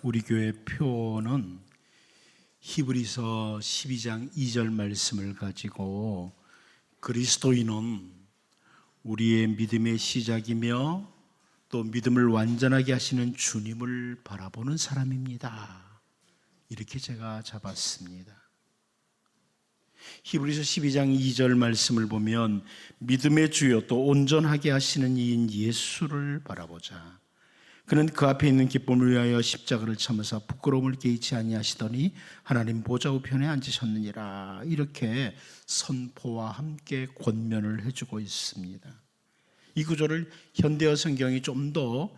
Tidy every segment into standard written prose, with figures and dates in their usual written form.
우리 교회 표는 히브리서 12장 2절 말씀을 가지고 그리스도인은 우리의 믿음의 시작이며 또 믿음을 완전하게 하시는 주님을 바라보는 사람입니다. 이렇게 제가 잡았습니다. 히브리서 12장 2절 말씀을 보면 믿음의 주요 또 온전하게 하시는 이인 예수를 바라보자. 그는 그 앞에 있는 기쁨을 위하여 십자가를 참으사 부끄러움을 개의치 아니하시더니 하나님 보좌 우편에 앉으셨느니라. 이렇게 선포와 함께 권면을 해주고 있습니다. 이 구절을 현대어 성경이 좀 더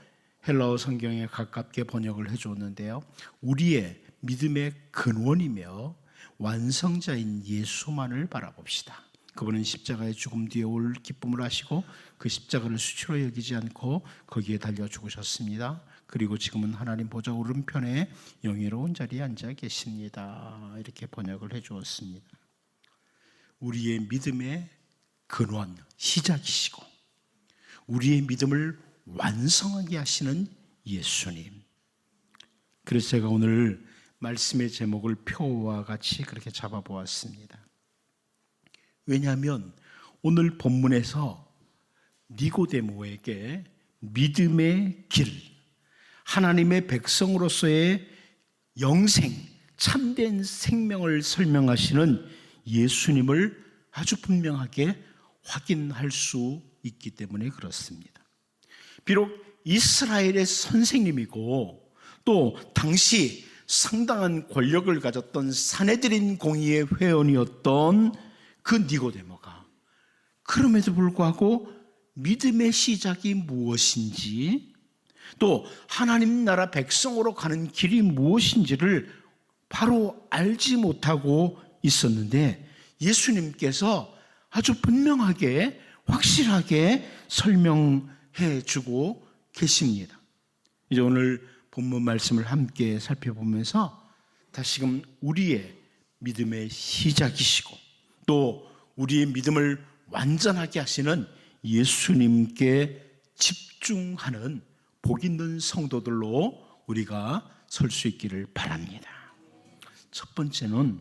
헬라어 성경에 가깝게 번역을 해줬는데요, 우리의 믿음의 근원이며 완성자인 예수만을 바라봅시다. 그분은 십자가의 죽음 뒤에 올 기쁨을 아시고 그 십자가를 수치로 여기지 않고 거기에 달려 죽으셨습니다. 그리고 지금은 하나님 보좌 오른편에 영예로운 자리에 앉아 계십니다. 이렇게 번역을 해주었습니다. 우리의 믿음의 근원, 시작이시고 우리의 믿음을 완성하게 하시는 예수님. 그래서 제가 오늘 말씀의 제목을 표와 같이 그렇게 잡아보았습니다. 왜냐하면 오늘 본문에서 니고데모에게 믿음의 길, 하나님의 백성으로서의 영생, 참된 생명을 설명하시는 예수님을 아주 분명하게 확인할 수 있기 때문에 그렇습니다. 비록 이스라엘의 선생님이고 또 당시 상당한 권력을 가졌던 사내들인 공의의 회원이었던 그 니고데모가 그럼에도 불구하고 믿음의 시작이 무엇인지 또 하나님 나라 백성으로 가는 길이 무엇인지를 바로 알지 못하고 있었는데 예수님께서 아주 분명하게 확실하게 설명해 주고 계십니다. 이제 오늘 본문 말씀을 함께 살펴보면서 다시금 우리의 믿음의 시작이시고 또 우리의 믿음을 완전하게 하시는 예수님께 집중하는 복 있는 성도들로 우리가 설 수 있기를 바랍니다. 첫 번째는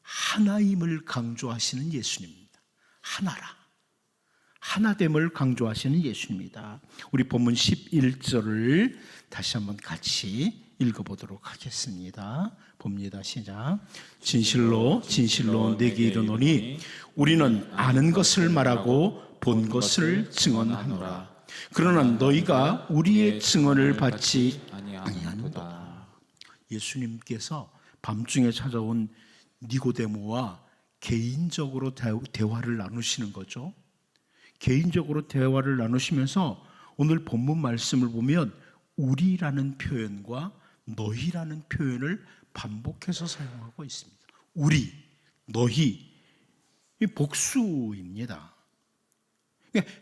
하나임을 강조하시는 예수님입니다. 하나라. 하나됨을 강조하시는 예수님입니다. 우리 본문 11절을 다시 한번 같이 읽어보도록 하겠습니다. 봅니다. 시작. 진실로 진실로 내게 이르노니 우리는 아는 것을 말하고 본 것을 증언하노라. 그러나 너희가 우리의 증언을 받지 아니하는도다. 예수님께서 밤중에 찾아온 니고데모와 개인적으로 대화를 나누시는 거죠. 개인적으로 대화를 나누시면서 오늘 본문 말씀을 보면 우리라는 표현과 너희라는 표현을 반복해서 사용하고 있습니다. 우리, 너희, 이 복수입니다.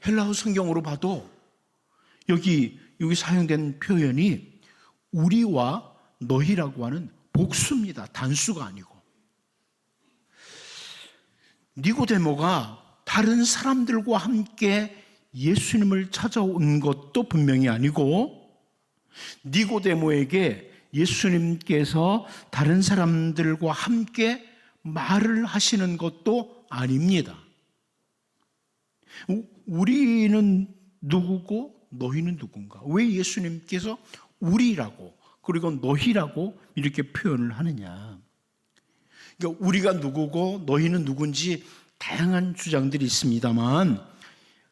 헬라어 성경으로 봐도 여기 사용된 표현이 우리와 너희라고 하는 복수입니다. 단수가 아니고. 니고데모가 다른 사람들과 함께 예수님을 찾아온 것도 분명히 아니고 니고데모에게 예수님께서 다른 사람들과 함께 말을 하시는 것도 아닙니다. 우리는 누구고 너희는 누군가? 왜 예수님께서 우리라고 그리고 너희라고 이렇게 표현을 하느냐? 그러니까 우리가 누구고 너희는 누군지 다양한 주장들이 있습니다만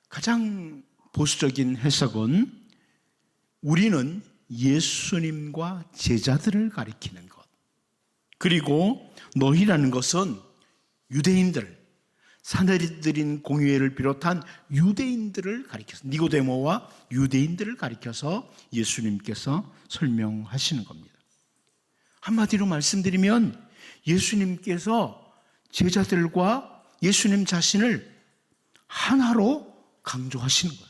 가장 보수적인 해석은 우리는 예수님과 제자들을 가리키는 것, 그리고 너희라는 것은 유대인들, 사내들인 공회를 비롯한 유대인들을 가리켜서 니고데모와 유대인들을 가리켜서 예수님께서 설명하시는 겁니다. 한마디로 말씀드리면 예수님께서 제자들과 예수님 자신을 하나로 강조하시는 거예요.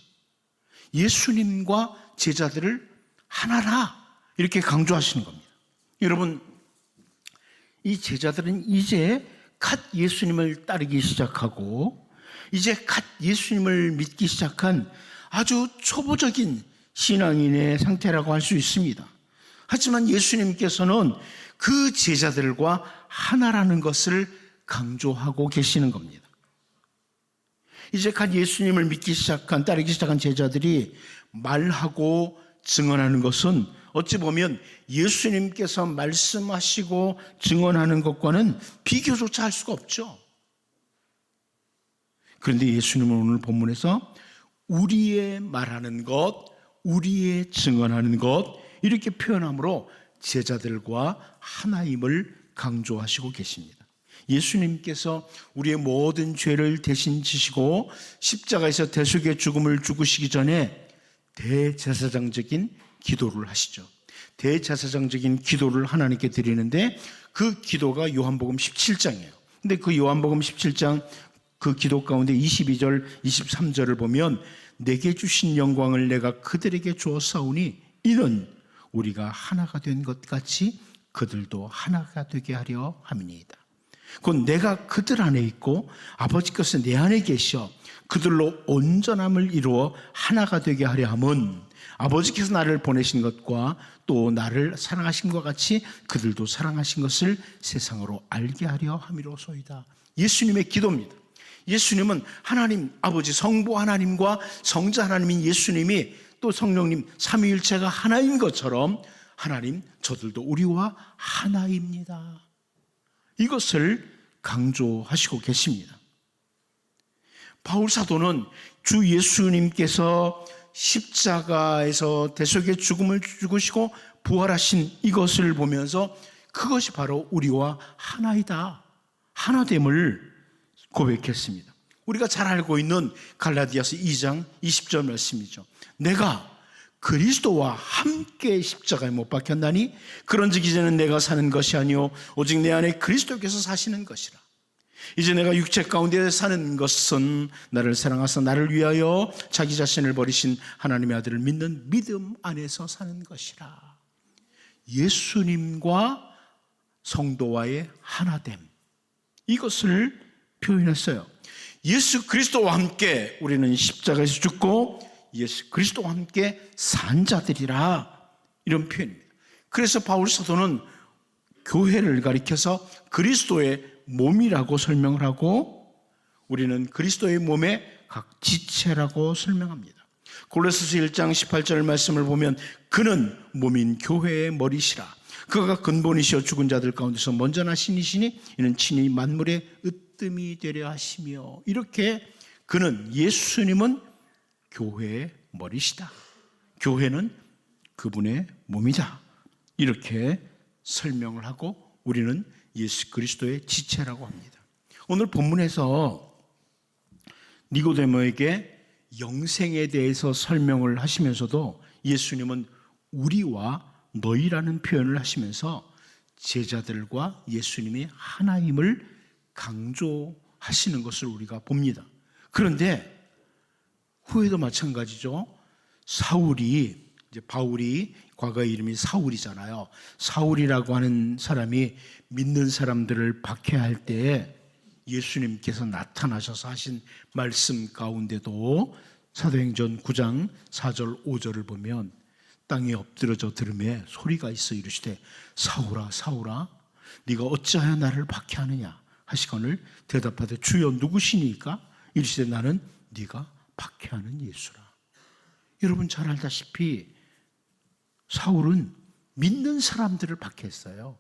예수님과 제자들을 하나라 이렇게 강조하시는 겁니다. 여러분, 이 제자들은 이제 갓 예수님을 따르기 시작하고 이제 갓 예수님을 믿기 시작한 아주 초보적인 신앙인의 상태라고 할 수 있습니다. 하지만 예수님께서는 그 제자들과 하나라는 것을 강조하고 계시는 겁니다. 이제 갓 예수님을 믿기 시작한, 따르기 시작한 제자들이 말하고 증언하는 것은 어찌 보면 예수님께서 말씀하시고 증언하는 것과는 비교조차 할 수가 없죠. 그런데 예수님은 오늘 본문에서 우리의 말하는 것, 우리의 증언하는 것, 이렇게 표현함으로 제자들과 하나임을 강조하시고 계십니다. 예수님께서 우리의 모든 죄를 대신 지시고 십자가에서 대속의 죽음을 죽으시기 전에 대제사장적인 기도를 하시죠. 대제사장적인 기도를 하나님께 드리는데 그 기도가 요한복음 17장이에요. 근데 그 요한복음 17장 그 기도 가운데 22절, 23절을 보면 내게 주신 영광을 내가 그들에게 주었사오니 이는 우리가 하나가 된 것 같이 그들도 하나가 되게 하려 함이니이다. 곧 내가 그들 안에 있고 아버지께서 내 안에 계셔 그들로 온전함을 이루어 하나가 되게 하려 함은 아버지께서 나를 보내신 것과 또 나를 사랑하신 것 같이 그들도 사랑하신 것을 세상으로 알게 하려 함이로소이다. 예수님의 기도입니다. 예수님은 하나님 아버지 성부 하나님과 성자 하나님인 예수님이 또 성령님 삼위일체가 하나인 것처럼 하나님 저들도 우리와 하나입니다. 이것을 강조하시고 계십니다. 바울 사도는 주 예수님께서 십자가에서 대속의 죽음을 죽으시고 부활하신 이것을 보면서 그것이 바로 우리와 하나이다, 하나됨을 고백했습니다. 우리가 잘 알고 있는 갈라디아서 2장 20절 말씀이죠. 내가 그리스도와 함께 십자가에 못 박혔나니 그런즉 이제는 내가 사는 것이 아니요 오직 내 안에 그리스도께서 사시는 것이라. 이제 내가 육체 가운데 사는 것은 나를 사랑하사 나를 위하여 자기 자신을 버리신 하나님의 아들을 믿는 믿음 안에서 사는 것이라. 예수님과 성도와의 하나됨, 이것을 표현했어요. 예수 그리스도와 함께 우리는 십자가에서 죽고 예수 그리스도와 함께 산 자들이라, 이런 표현입니다. 그래서 바울 사도는 교회를 가리켜서 그리스도의 몸이라고 설명을 하고 우리는 그리스도의 몸의 각 지체라고 설명합니다. 골로새서 1장 18절 말씀을 보면 그는 몸인 교회의 머리시라. 그가 근본이시여 죽은 자들 가운데서 먼저 나신 이시니 이는 친히 만물의 으뜸이 되려 하시며, 이렇게 그는 예수님은 교회의 머리시다, 교회는 그분의 몸이다, 이렇게 설명을 하고 우리는 예수 그리스도의 지체라고 합니다. 오늘 본문에서 니고데모에게 영생에 대해서 설명을 하시면서도 예수님은 우리와 너희라는 표현을 하시면서 제자들과 예수님이 하나임을 강조하시는 것을 우리가 봅니다. 그런데 후에도 마찬가지죠. 사울이, 이제 바울이 과거의 이름이 사울이잖아요. 사울이라고 하는 사람이 믿는 사람들을 박해할 때 예수님께서 나타나셔서 하신 말씀 가운데도 사도행전 9장 4절 5절을 보면 땅에 엎드러져 들음에 소리가 있어 이르시되 사울아 사울아 네가 어찌하여 나를 박해하느냐 하시거늘 대답하되 주여 누구시니까 이르시되 나는 네가 박해하는 예수라. 여러분 잘 알다시피 사울은 믿는 사람들을 박해했어요.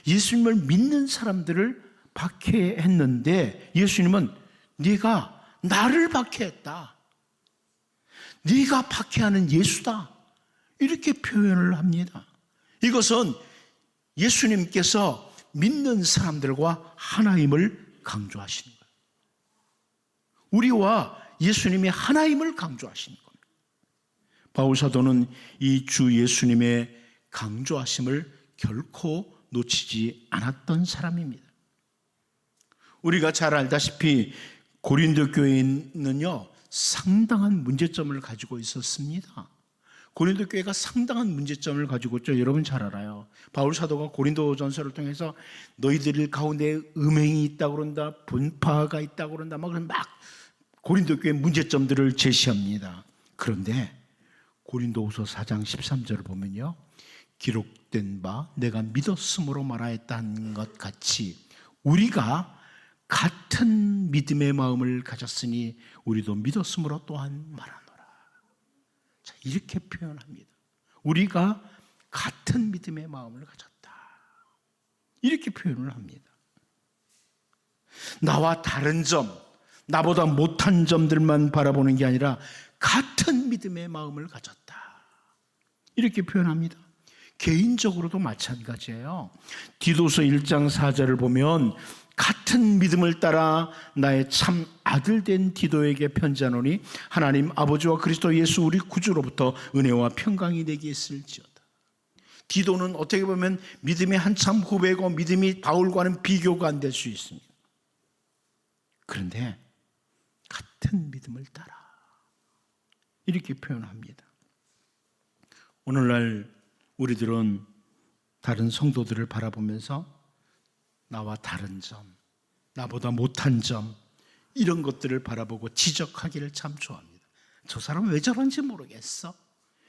예수님을 믿는 사람들을 박해했는데 예수님은 네가 나를 박해했다, 네가 박해하는 예수다, 이렇게 표현을 합니다. 이것은 예수님께서 믿는 사람들과 하나임을 강조하시는 거예요. 우리와 예수님이 하나임을 강조하시는 겁니다. 바울 사도는 이 주 예수님의 강조하심을 결코 놓치지 않았던 사람입니다. 우리가 잘 알다시피 고린도 교회는요 상당한 문제점을 가지고 있었습니다. 고린도 교회가 상당한 문제점을 가지고 있죠. 여러분 잘 알아요. 바울 사도가 고린도 전서를 통해서 너희들 가운데 음행이 있다고 그런다, 분파가 있다고 그런다, 막 고린도 교회 문제점들을 제시합니다. 그런데 고린도후서 4장 13절을 보면요 기록된 바 내가 믿었으므로 말하였다 하는 것 같이 우리가 같은 믿음의 마음을 가졌으니 우리도 믿었으므로 또한 말하노라. 자, 이렇게 표현합니다. 우리가 같은 믿음의 마음을 가졌다. 이렇게 표현을 합니다. 나와 다른 점, 나보다 못한 점들만 바라보는 게 아니라 같은 믿음의 마음을 가졌다. 이렇게 표현합니다. 개인적으로도 마찬가지예요. 디도서 1장 4절을 보면 같은 믿음을 따라 나의 참 아들 된 디도에게 편지하노니 하나님 아버지와 그리스도 예수 우리 구주로부터 은혜와 평강이 내게 있을지어다. 디도는 어떻게 보면 믿음의 한참 후배고 믿음이 바울과는 비교가 안 될 수 있습니다. 그런데 같은 믿음을 따라 이렇게 표현합니다. 오늘날 우리들은 다른 성도들을 바라보면서 나와 다른 점, 나보다 못한 점 이런 것들을 바라보고 지적하기를 참 좋아합니다. 저 사람은 왜 저런지 모르겠어.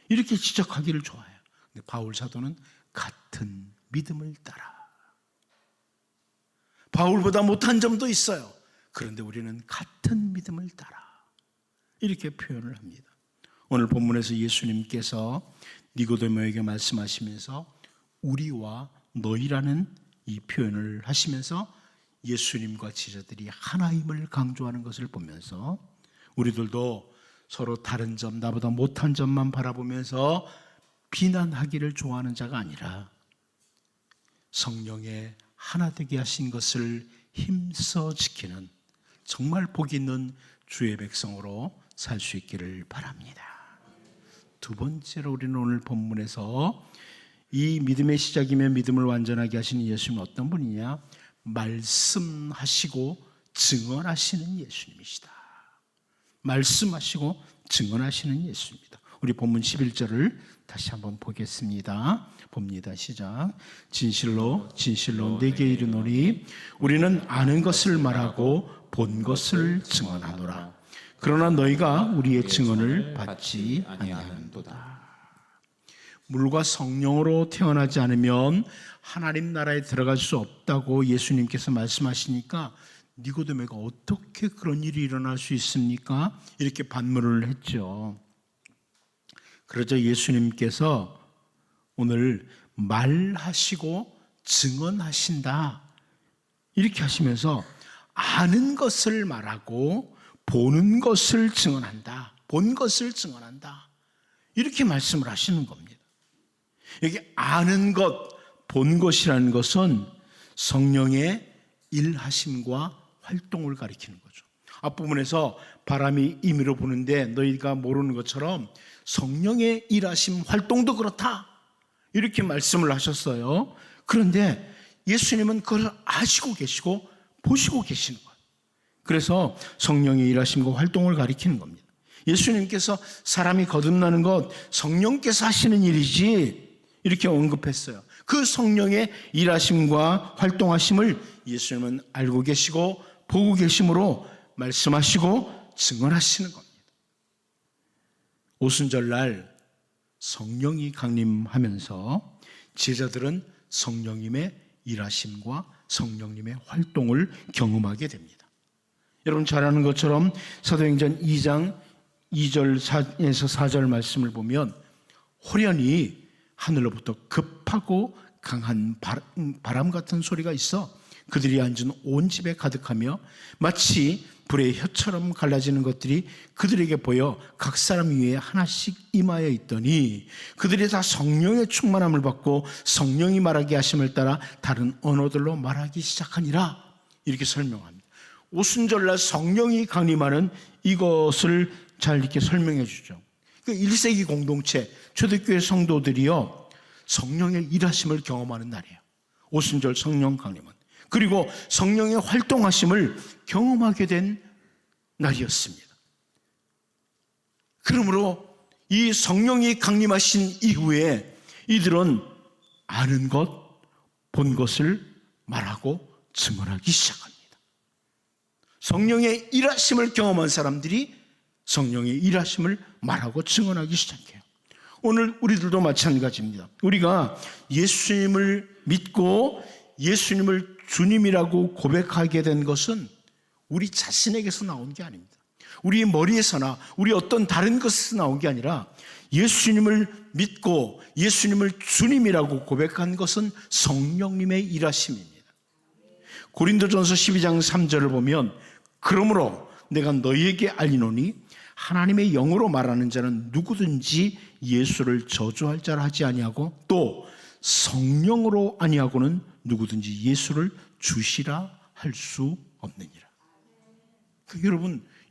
이렇게 지적하기를 좋아해요. 근데 바울 사도는 같은 믿음을 따라. 바울보다 못한 점도 있어요. 그런데 우리는 같은 믿음을 따라 이렇게 표현을 합니다. 오늘 본문에서 예수님께서 니고데모에게 말씀하시면서 우리와 너희라는 이 표현을 하시면서 예수님과 제자들이 하나임을 강조하는 것을 보면서 우리들도 서로 다른 점, 나보다 못한 점만 바라보면서 비난하기를 좋아하는 자가 아니라 성령의 하나 되게 하신 것을 힘써 지키는 정말 복 있는 주의 백성으로 살 수 있기를 바랍니다. 두 번째로 우리는 오늘 본문에서 이 믿음의 시작이며 믿음을 완전하게 하시는 예수님은 어떤 분이냐? 말씀하시고 증언하시는 예수님이시다. 말씀하시고 증언하시는 예수입니다. 우리 본문 11절을 다시 한번 보겠습니다. 봅니다. 시작. 진실로 진실로 내게 이르노니 우리는 아는 것을 말하고 본 것을 증언하노라. 그러나 너희가 우리의 증언을 받지 아니하는도다. 물과 성령으로 태어나지 않으면 하나님 나라에 들어갈 수 없다고 예수님께서 말씀하시니까 니고데모가 어떻게 그런 일이 일어날 수 있습니까? 이렇게 반문을 했죠. 그러자 예수님께서 오늘 말하시고 증언하신다 이렇게 하시면서 아는 것을 말하고 보는 것을 증언한다. 본 것을 증언한다. 이렇게 말씀을 하시는 겁니다. 여기 아는 것, 본 것이라는 것은 성령의 일하심과 활동을 가리키는 거죠. 앞부분에서 바람이 임의로 부는데 너희가 모르는 것처럼 성령의 일하심 활동도 그렇다. 이렇게 말씀을 하셨어요. 그런데 예수님은 그걸 아시고 계시고 보시고 계시는 거예요. 그래서 성령의 일하심과 활동을 가리키는 겁니다. 예수님께서 사람이 거듭나는 것 성령께서 하시는 일이지 이렇게 언급했어요. 그 성령의 일하심과 활동하심을 예수님은 알고 계시고 보고 계심으로 말씀하시고 증언하시는 겁니다. 오순절날 성령이 강림하면서 제자들은 성령님의 일하심과 성령님의 활동을 경험하게 됩니다. 여러분 잘 아는 것처럼 사도행전 2장 2절에서 4절 말씀을 보면 호련히 하늘로부터 급하고 강한 바람 같은 소리가 있어 그들이 앉은 온 집에 가득하며 마치 불의 혀처럼 갈라지는 것들이 그들에게 보여 각 사람 위에 하나씩 임하여 있더니 그들이 다 성령의 충만함을 받고 성령이 말하게 하심을 따라 다른 언어들로 말하기 시작하니라. 이렇게 설명합니다. 오순절날 성령이 강림하는 이것을 잘 이렇게 설명해 주죠. 1세기 공동체 초대교회 성도들이요 성령의 일하심을 경험하는 날이에요. 오순절 성령 강림은. 그리고 성령의 활동하심을 경험하게 된 날이었습니다. 그러므로 이 성령이 강림하신 이후에 이들은 아는 것, 본 것을 말하고 증언하기 시작합니다. 성령의 일하심을 경험한 사람들이 성령의 일하심을 말하고 증언하기 시작해요. 오늘 우리들도 마찬가지입니다. 우리가 예수님을 믿고 예수님을 주님이라고 고백하게 된 것은 우리 자신에게서 나온 게 아닙니다. 우리 머리에서나 우리 어떤 다른 것에서 나온 게 아니라 예수님을 믿고 예수님을 주님이라고 고백한 것은 성령님의 일하심입니다. 고린도전서 12장 3절을 보면 그러므로 내가 너희에게 알리노니 하나님의 영으로 말하는 자는 누구든지 예수를 저주할 자라 하지 아니하고 또 성령으로 아니하고는 누구든지 예수를 주시라 할 수 없느니라.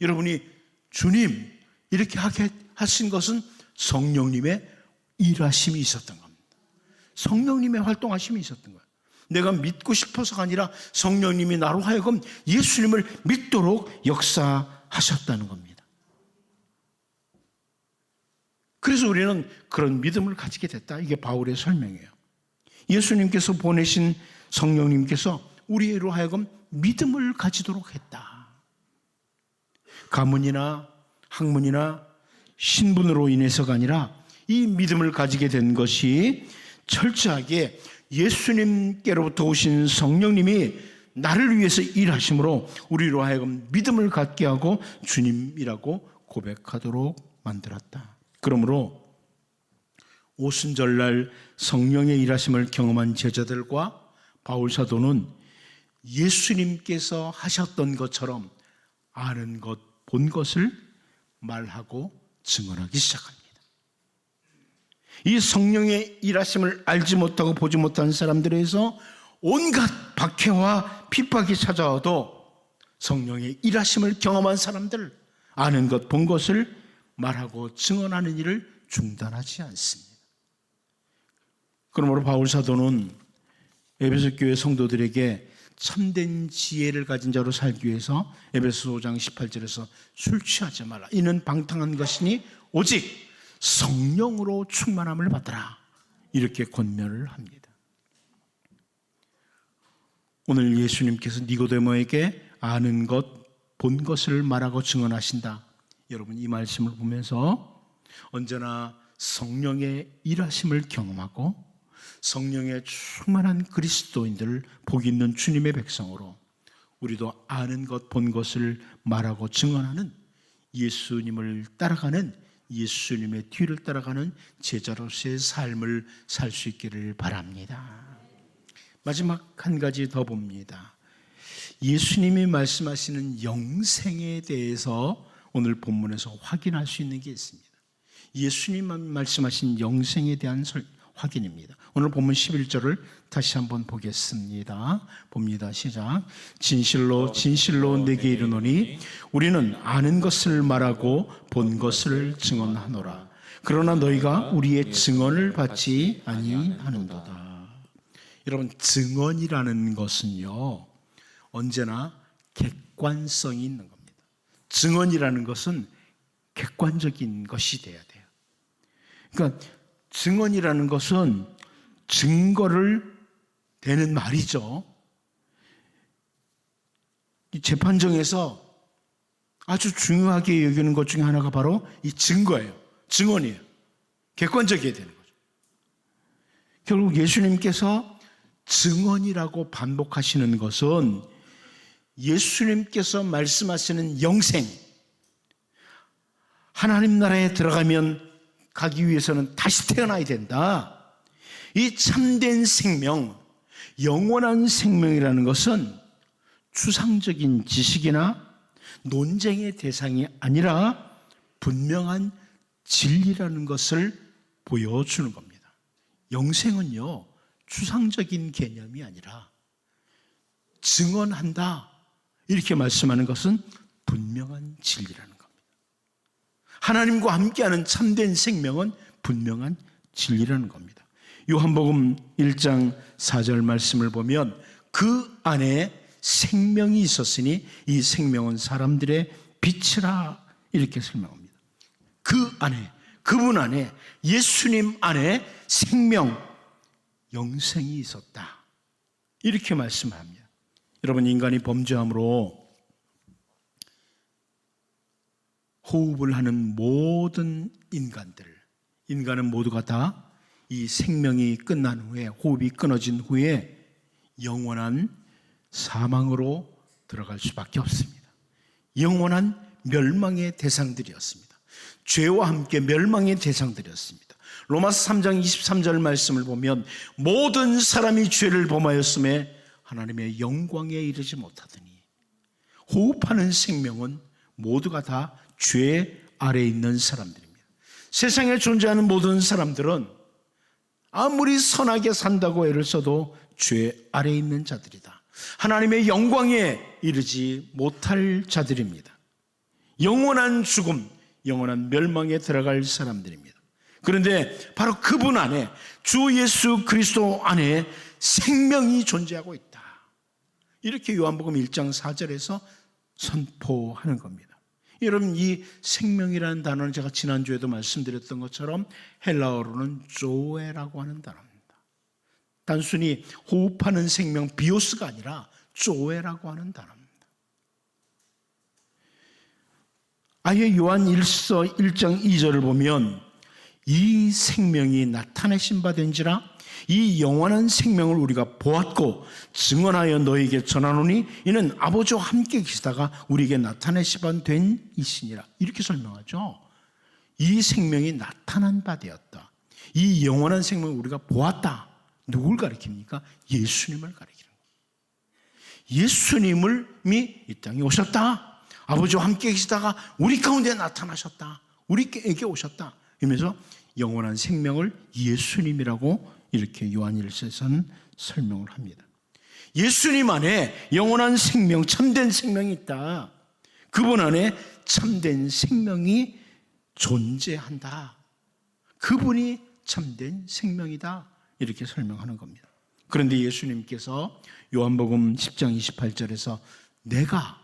여러분이 주님 이렇게 하게 하신 것은 성령님의 일하심이 있었던 겁니다. 성령님의 활동하심이 있었던 거예요. 내가 믿고 싶어서가 아니라 성령님이 나로 하여금 예수님을 믿도록 역사하셨다는 겁니다. 그래서 우리는 그런 믿음을 가지게 됐다. 이게 바울의 설명이에요. 예수님께서 보내신 성령님께서 우리로 하여금 믿음을 가지도록 했다. 가문이나 학문이나 신분으로 인해서가 아니라 이 믿음을 가지게 된 것이 철저하게 예수님께로부터 오신 성령님이 나를 위해서 일하심으로 우리로 하여금 믿음을 갖게 하고 주님이라고 고백하도록 만들었다. 그러므로 오순절날 성령의 일하심을 경험한 제자들과 바울 사도는 예수님께서 하셨던 것처럼 아는 것, 본 것을 말하고 증언하기 시작합니다. 이 성령의 일하심을 알지 못하고 보지 못한 사람들에서 온갖 박해와 핍박이 찾아와도 성령의 일하심을 경험한 사람들, 아는 것, 본 것을 말하고 증언하는 일을 중단하지 않습니다. 그러므로 바울 사도는 에베소 교회 성도들에게 참된 지혜를 가진 자로 살기 위해서 에베소 5장 18절에서 술 취하지 말라. 이는 방탕한 것이니 오직 성령으로 충만함을 받으라. 이렇게 권면을 합니다. 오늘 예수님께서 니고데모에게 아는 것, 본 것을 말하고 증언하신다. 여러분 이 말씀을 보면서 언제나 성령의 일하심을 경험하고 성령의 충만한 그리스도인들을 복 있는 주님의 백성으로 우리도 아는 것, 본 것을 말하고 증언하는 예수님을 따라가는 예수님의 뒤를 따라가는 제자로서의 삶을 살 수 있기를 바랍니다. 마지막 한 가지 더 봅니다. 예수님이 말씀하시는 영생에 대해서 오늘 본문에서 확인할 수 있는 게 있습니다. 예수님만 말씀하신 영생에 대한 확인입니다. 오늘 본문 11절을 다시 한번 보겠습니다. 봅니다. 시작. 진실로 진실로 내게 이르노니 우리는 아는 것을 말하고 본 것을 증언하노라. 그러나 너희가 우리의 증언을 받지 아니하는도다. 여러분 증언이라는 것은요 언제나 객관성이 있는 겁니다. 증언이라는 것은 객관적인 것이 돼야 돼요. 그러니까 증언이라는 것은 증거를 대는 말이죠. 이 재판정에서 아주 중요하게 여기는 것 중에 하나가 바로 이 증거예요. 증언이에요. 객관적이어야 되는 거죠. 결국 예수님께서 증언이라고 반복하시는 것은 예수님께서 말씀하시는 영생, 하나님 나라에 들어가면 가기 위해서는 다시 태어나야 된다. 이 참된 생명, 영원한 생명이라는 것은 추상적인 지식이나 논쟁의 대상이 아니라 분명한 진리라는 것을 보여주는 겁니다. 영생은요, 추상적인 개념이 아니라 증언한다. 이렇게 말씀하는 것은 분명한 진리라는 겁니다. 하나님과 함께하는 참된 생명은 분명한 진리라는 겁니다. 요한복음 1장 4절 말씀을 보면 그 안에 생명이 있었으니 이 생명은 사람들의 빛이라 이렇게 설명합니다. 그 안에, 그분 안에, 예수님 안에 생명, 영생이 있었다. 이렇게 말씀합니다. 여러분 인간이 범죄함으로 호흡을 하는 모든 인간들, 인간은 모두가 다 이 생명이 끝난 후에, 호흡이 끊어진 후에 영원한 사망으로 들어갈 수밖에 없습니다. 영원한 멸망의 대상들이었습니다. 죄와 함께 멸망의 대상들이었습니다. 로마서 3장 23절 말씀을 보면 모든 사람이 죄를 범하였음에 하나님의 영광에 이르지 못하더니, 호흡하는 생명은 모두가 다 죄 아래에 있는 사람들입니다. 세상에 존재하는 모든 사람들은 아무리 선하게 산다고 애를 써도 죄 아래에 있는 자들이다. 하나님의 영광에 이르지 못할 자들입니다. 영원한 죽음, 영원한 멸망에 들어갈 사람들입니다. 그런데 바로 그분 안에, 주 예수 그리스도 안에 생명이 존재하고 있다. 이렇게 요한복음 1장 4절에서 선포하는 겁니다. 여러분, 이 생명이라는 단어는 제가 지난주에도 말씀드렸던 것처럼 헬라어로는 조에라고 하는 단어입니다. 단순히 호흡하는 생명, 비오스가 아니라 조에라고 하는 단어입니다. 아예 요한 1서 1장 2절을 보면 이 생명이 나타내신 바 된지라 이 영원한 생명을 우리가 보았고 증언하여 너에게 전하노니 이는 아버지와 함께 계시다가 우리에게 나타내신 바 된 이시니라. 이렇게 설명하죠. 이 생명이 나타난 바 되었다. 이 영원한 생명을 우리가 보았다. 누굴 가리킵니까? 예수님을 가리키는 거예요. 예수님이 이 땅에 오셨다. 아버지와 함께 계시다가 우리 가운데 나타나셨다. 우리에게 오셨다. 이러면서 영원한 생명을 예수님이라고 이렇게 요한 1서에서는 설명을 합니다. 예수님 안에 영원한 생명, 참된 생명이 있다. 그분 안에 참된 생명이 존재한다. 그분이 참된 생명이다. 이렇게 설명하는 겁니다. 그런데 예수님께서 요한복음 10장 28절에서 내가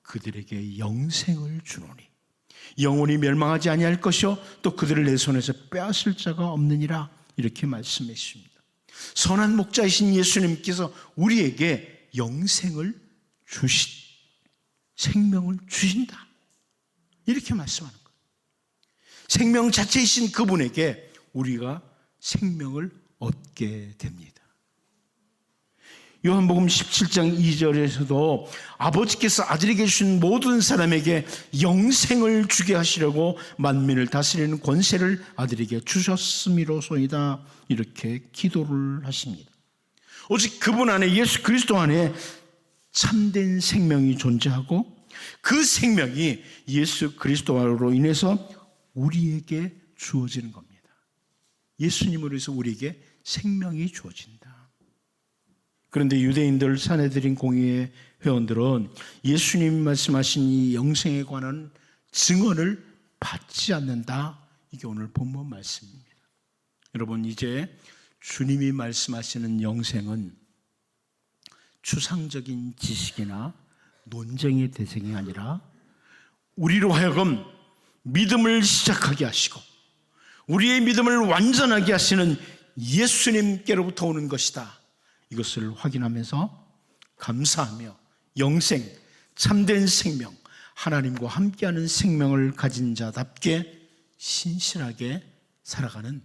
그들에게 영생을 주노니 영원히 멸망하지 아니할 것이요 또 그들을 내 손에서 빼앗을 자가 없느니라. 이렇게 말씀해 주십니다. 선한 목자이신 예수님께서 우리에게 영생을 생명을 주신다. 이렇게 말씀하는 거예요. 생명 자체이신 그분에게 우리가 생명을 얻게 됩니다. 요한복음 17장 2절에서도 아버지께서 아들에게 주신 모든 사람에게 영생을 주게 하시려고 만민을 다스리는 권세를 아들에게 주셨음이로소이다. 이렇게 기도를 하십니다. 오직 그분 안에, 예수 그리스도 안에 참된 생명이 존재하고 그 생명이 예수 그리스도로 인해서 우리에게 주어지는 겁니다. 예수님으로 해서 우리에게 생명이 주어진다. 그런데 유대인들, 사내들인 공의회 회원들은 예수님이 말씀하신 이 영생에 관한 증언을 받지 않는다. 이게 오늘 본문 말씀입니다. 여러분, 이제 주님이 말씀하시는 영생은 추상적인 지식이나 논쟁의 대상이 아니라 우리로 하여금 믿음을 시작하게 하시고 우리의 믿음을 완전하게 하시는 예수님께로부터 오는 것이다. 이것을 확인하면서 감사하며 영생, 참된 생명, 하나님과 함께하는 생명을 가진 자답게 신실하게 살아가는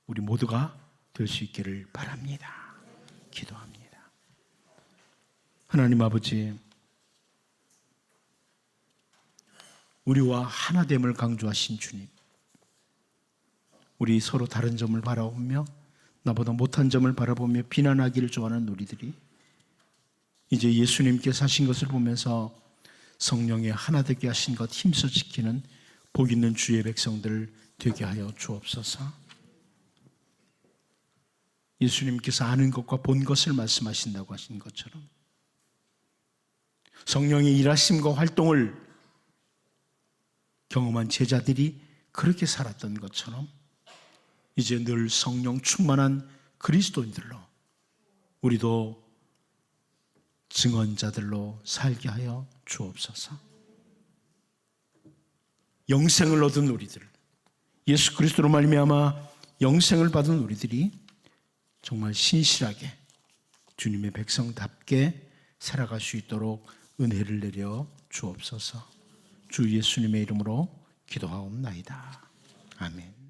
우리 모두가 될 수 있기를 바랍니다. 기도합니다. 하나님 아버지, 우리와 하나됨을 강조하신 주님, 우리 서로 다른 점을 바라보며 나보다 못한 점을 바라보며 비난하기를 좋아하는 우리들이 이제 예수님께서 하신 것을 보면서 성령의 하나 되게 하신 것 힘써 지키는 복 있는 주의 백성들 되게 하여 주옵소서. 예수님께서 아는 것과 본 것을 말씀하신다고 하신 것처럼 성령의 일하심과 활동을 경험한 제자들이 그렇게 살았던 것처럼 이제 늘 성령 충만한 그리스도인들로 우리도 증언자들로 살게 하여 주옵소서. 영생을 얻은 우리들, 예수 그리스도로 말미암아 영생을 받은 우리들이 정말 신실하게 주님의 백성답게 살아갈 수 있도록 은혜를 내려 주옵소서. 주 예수님의 이름으로 기도하옵나이다. 아멘.